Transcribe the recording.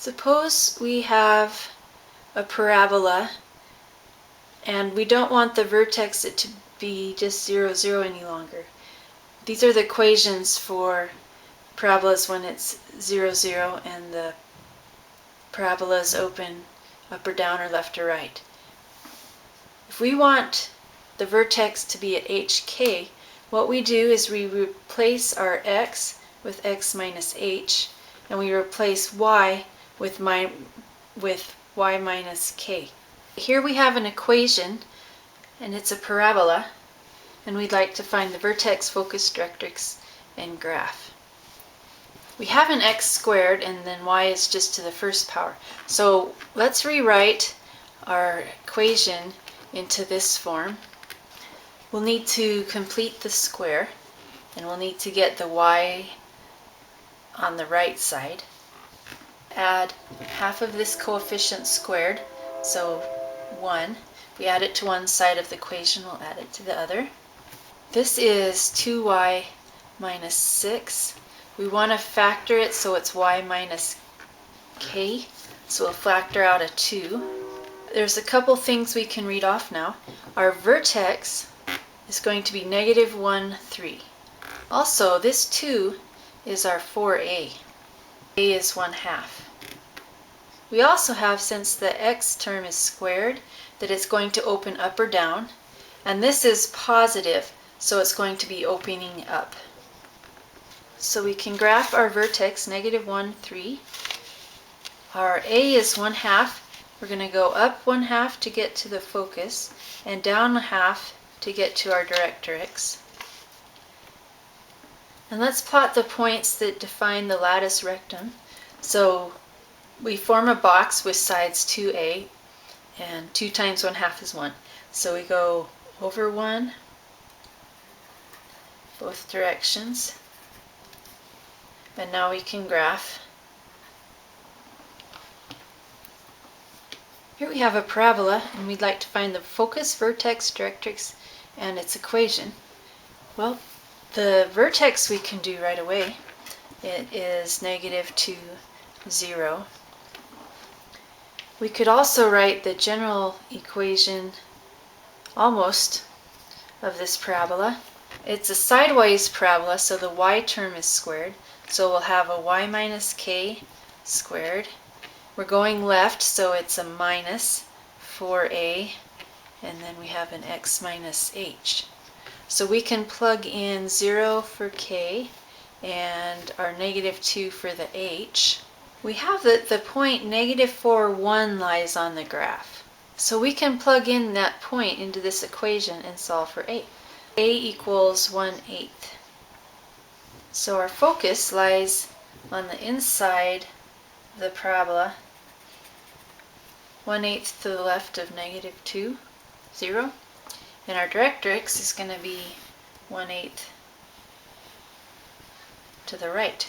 Suppose we have a parabola and we don't want the vertex to be just 0, 0 any longer. These are the equations for parabolas when it's 0, 0 and the parabola is open up or down or left or right. If we want the vertex to be at hk, what we do is we replace our x with x minus h, and we replace y with y minus k. Here we have an equation, and it's a parabola, and we'd like to find the vertex, focus, directrix, and graph. We have an x squared, and then y is just to the first power. So let's rewrite our equation into this form. We'll need to complete the square, and we'll need to get the y on the right side. Add half of this coefficient squared, so 1. If we add it to one side of the equation, we'll add it to the other. This is 2y minus 6. We want to factor it so it's y minus k, so we'll factor out a 2. There's a couple things we can read off now. Our vertex is going to be negative 1, 3. Also, this 2 is our 4a. A is 1/2. We also have, since the x term is squared, that it's going to open up or down, and this is positive, so it's going to be opening up. So we can graph our vertex, negative 1, 3. Our a is 1/2. We're going to go up 1/2 to get to the focus, and down 1/2 to get to our directrix. And let's plot the points that define the lattice rectum. So we form a box with sides 2a, and 2 times 1/2 is 1. So we go over 1, both directions, and now we can graph. Here we have a parabola, and we'd like to find the focus, vertex, directrix, and its equation. Well, the vertex we can do right away. It is negative 2, 0. We could also write the general equation, almost, of this parabola. It's a sideways parabola, so the y term is squared. So we'll have a y minus k squared. We're going left, so it's a minus 4a, and then we have an x minus h. So we can plug in 0 for k and our negative 2 for the h. We have that the point negative 4, 1 lies on the graph. So we can plug in that point into this equation and solve for a. A equals 1/8. So our focus lies on the inside of the parabola, 1/8 to the left of negative 2, 0. And our directrix is going to be 1/8 to the right.